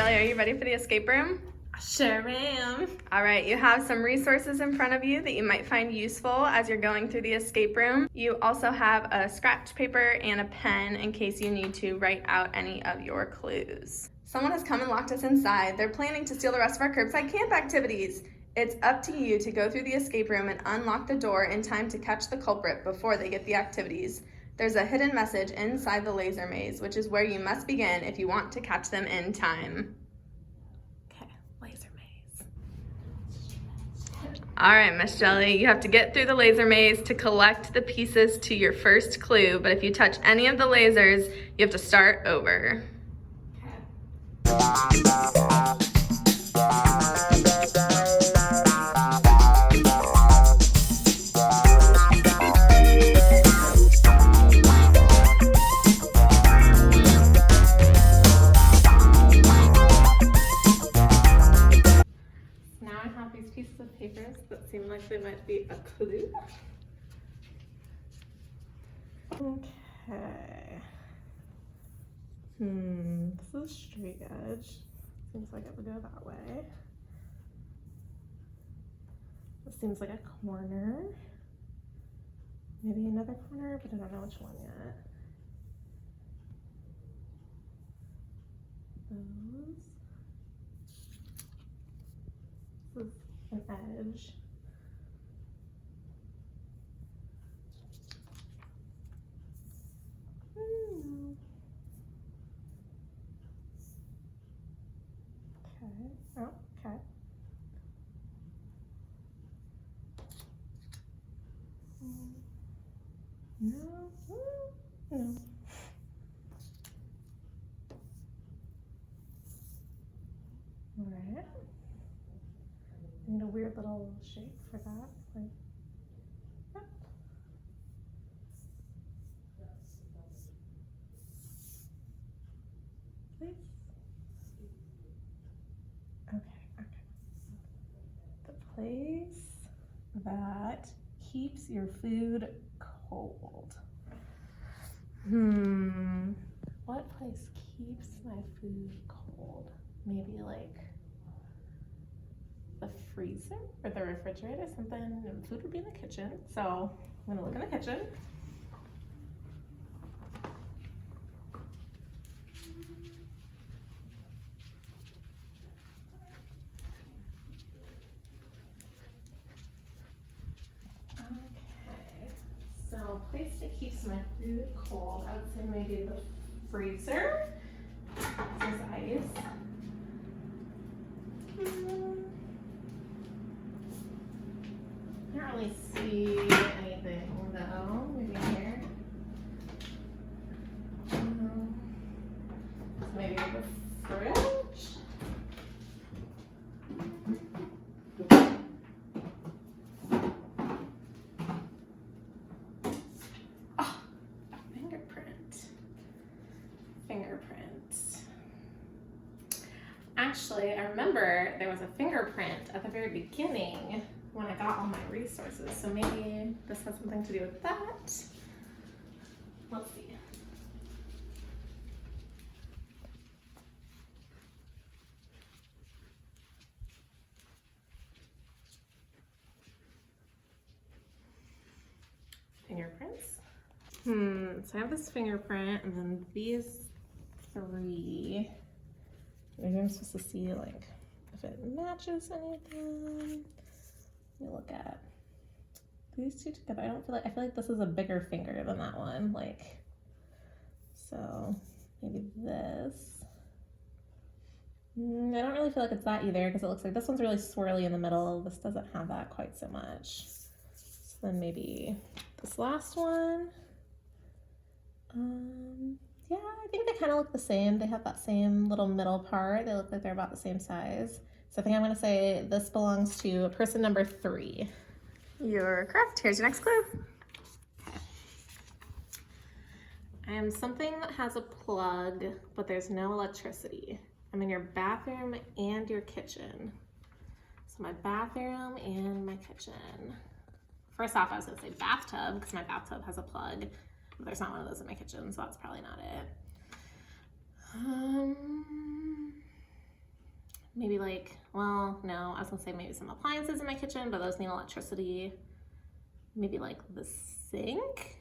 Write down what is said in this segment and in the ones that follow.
Shelly, are you ready for the escape room? Sure am. All right, you have some resources in front of you that you might find useful as you're going through the escape room. You also have a scratch paper and a pen in case you need to write out any of your clues. Someone has come and locked us inside. They're planning to steal the rest of our curbside camp activities. It's up to you to go through the escape room and unlock the door in time to catch the culprit before they get the activities. There's a hidden message inside the laser maze, which is where you must begin if you want to catch them in time. Okay, laser maze. All right, Miss Jelly, you have to get through the laser maze to collect the pieces to your first clue, but if you touch any of the lasers, you have to start over. Now I have these pieces of papers that seem like they might be a clue. Okay. This is straight edge. Seems like it would go that way. This seems like a corner. Maybe another corner, but I don't know which one yet. Those. This is an edge. Okay. Oh, okay. No. No. Alright. I need a weird little shape for that. Like, please. Okay. The place that keeps your food cold. What place keeps my food cold? Maybe like the freezer or the refrigerator, something. Food would be in the kitchen, so I'm gonna look in the kitchen. Okay, so place that keeps my food cold, I would say maybe the freezer. This is ice. I can't really see anything though. Maybe here. Maybe the fridge. Oh, a fingerprint. Actually, I remember there was a fingerprint at the very beginning when I got all my resources, so maybe this has something to do with that. Let's see. Fingerprints. So I have this fingerprint and then these three. Maybe I'm supposed to see like if it matches anything. Let me look at these two together. I feel like this is a bigger finger than that one. Like, so maybe this. I don't really feel like it's that either because it looks like this one's really swirly in the middle. This doesn't have that quite so much. So then maybe this last one. Yeah, I think they kind of look the same. They have that same little middle part. They look like they're about the same size. So I think I'm gonna say this belongs to person number 3. You're correct. Here's your next clue. I am something that has a plug, but there's no electricity. I'm in your bathroom and your kitchen. So my bathroom and my kitchen. First off, I was gonna say bathtub because my bathtub has a plug. But there's not one of those in my kitchen, so that's probably not it. maybe like, well, no, I was gonna say maybe some appliances in my kitchen, but those need electricity. Maybe like the sink.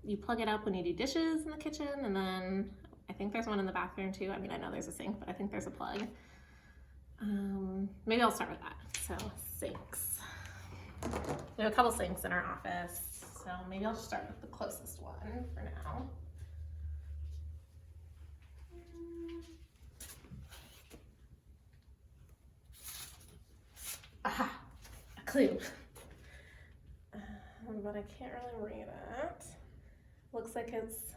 You plug it up when you do dishes in the kitchen, and then I think there's one in the bathroom too. I mean, I know there's a sink, but I think there's a plug. Maybe I'll start with that. So sinks. We have a couple sinks in our office, so maybe I'll just start with the closest one for now. Aha, a clue. But I can't really read it. Looks like it's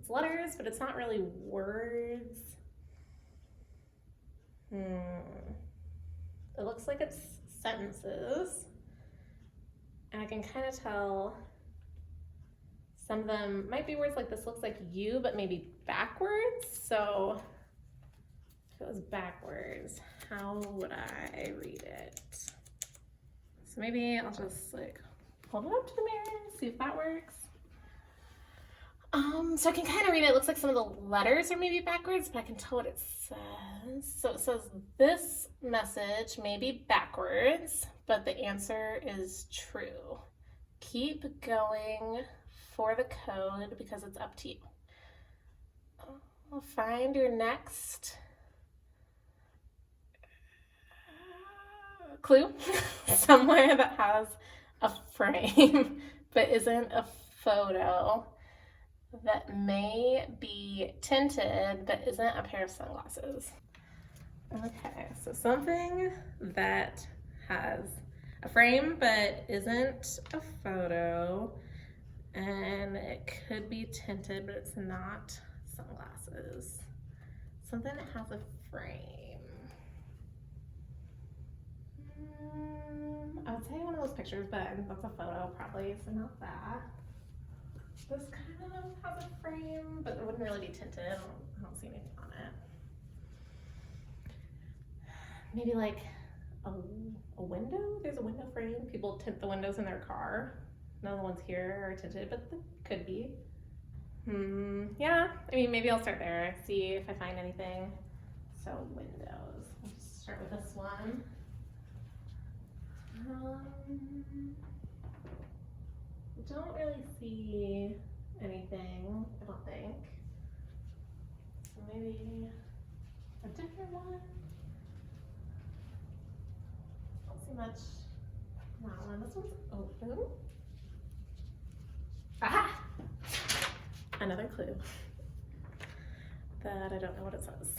letters, but it's not really words. It looks like it's sentences. And I can kind of tell some of them might be words like this looks like you, but maybe backwards. So if it was backwards, how would I read it? So maybe I'll just like hold it up to the mirror and see if that works. So I can kind of read it. It looks like some of the letters are maybe backwards, but I can tell what it says. So it says this message may be backwards, but the answer is true. Keep going for the code because it's up to you. Find your next clue somewhere that has a frame but isn't a photo, that may be tinted but isn't a pair of sunglasses. Okay, so something that has a frame but isn't a photo, and it could be tinted but it's not sunglasses. Something that has a frame. I would say one of those pictures, but that's a photo probably, so not that. This kind of has a frame, but it wouldn't really be tinted. I don't see anything on it. Maybe like a window? There's a window frame. People tint the windows in their car. None of the ones here are tinted, but they could be. Yeah, I mean, maybe I'll start there, see if I find anything. So windows. Let's start with this one. Don't really see anything, I don't think. So maybe a different one. Don't see much on that one. This one's open. Aha! Another clue that I don't know what it says.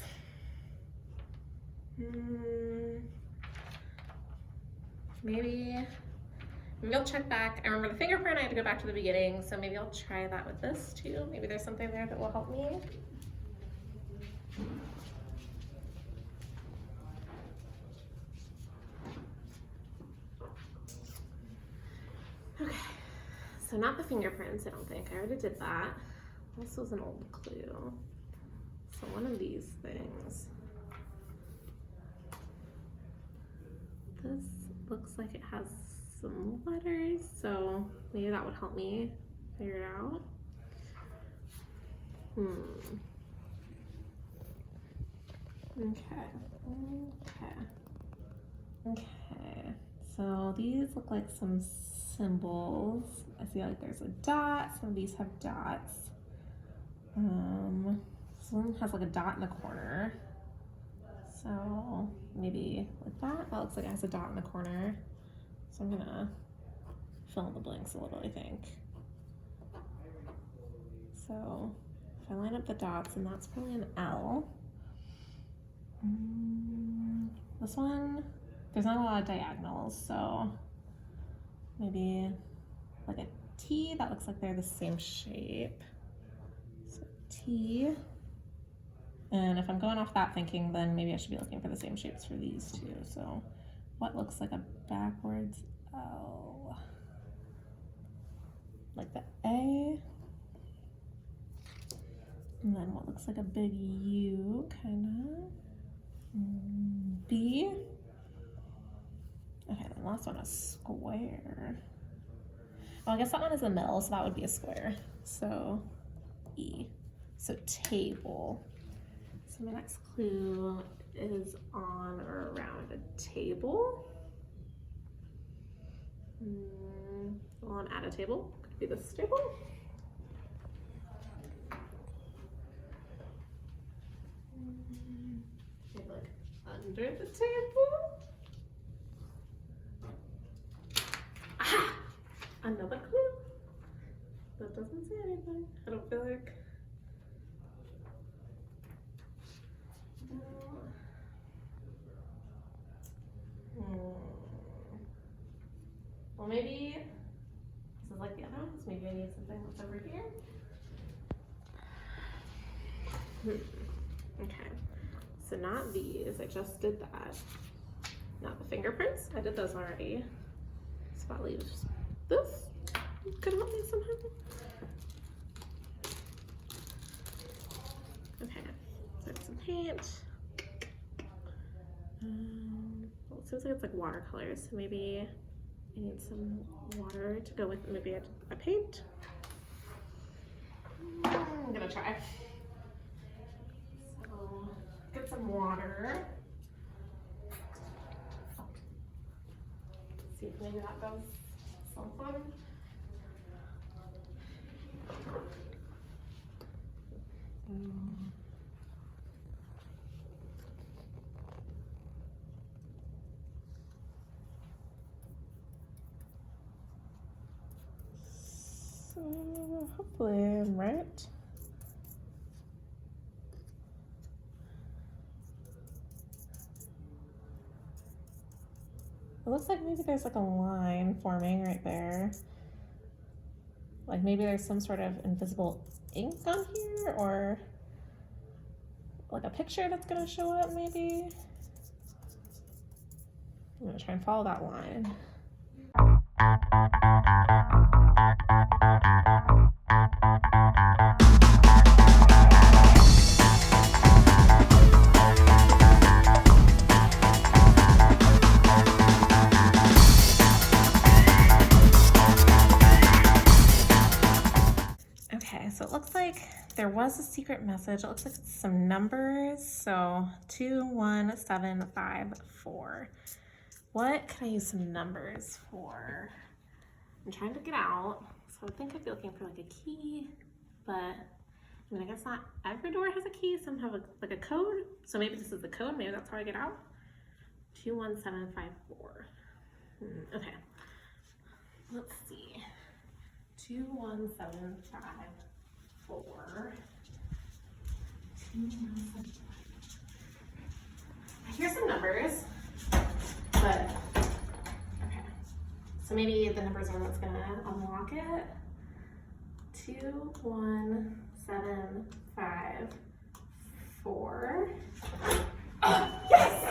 Maybe I'll check back. I remember the fingerprint, I had to go back to the beginning, so maybe I'll try that with this too. Maybe there's something there that will help me. Okay, so not the fingerprints, I don't think. I already did that. This was an old clue. So one of these things. This looks like it has some letters, so maybe that would help me figure it out. Okay, so these look like some symbols. I see like there's a dot, some of these have dots. This one has like a dot in the corner. So maybe like that. That looks like it has a dot in the corner. So I'm gonna fill in the blanks a little, I think. So if I line up the dots, and that's probably an L. This one, there's not a lot of diagonals, so maybe like a T. That looks like they're the same shape. So T. And if I'm going off that thinking, then maybe I should be looking for the same shapes for these two. So what looks like a backwards L? Like the A. And then what looks like a big U, kind of. B. Okay, the last one is square. Well, I guess that one is a middle, so that would be a square. So E. So table. So my next clue is on or around a table. On at a table, could be this table. Maybe like under the table. Ah! Another clue. That doesn't say anything. I don't feel like. Well, maybe this is like the other ones. Maybe I need something that's over here. Okay, so not these. I just did that. Not the fingerprints. I did those already. Spot leaves. This could help me somehow. Okay, so some paint. Well, it seems like it's like watercolors, so maybe I need some water to go with maybe a paint. I'm gonna try. So, get some water. See if maybe that does something. So hopefully I'm right. It looks like maybe there's like a line forming right there. Like maybe there's some sort of invisible ink on here, or like a picture that's gonna show up maybe. I'm gonna try and follow that line. Okay, so it looks like there was a secret message. It looks like it's some numbers. So 21754. What can I use some numbers for? I'm trying to get out. So I think I'd be looking for like a key, but I mean, I guess not every door has a key. Some have like a code. So maybe this is the code. Maybe that's how I get out. 21754. Okay. Let's see. 21754. I hear some numbers, but okay. So maybe the numbers are what's gonna unlock it. 21754. Yes!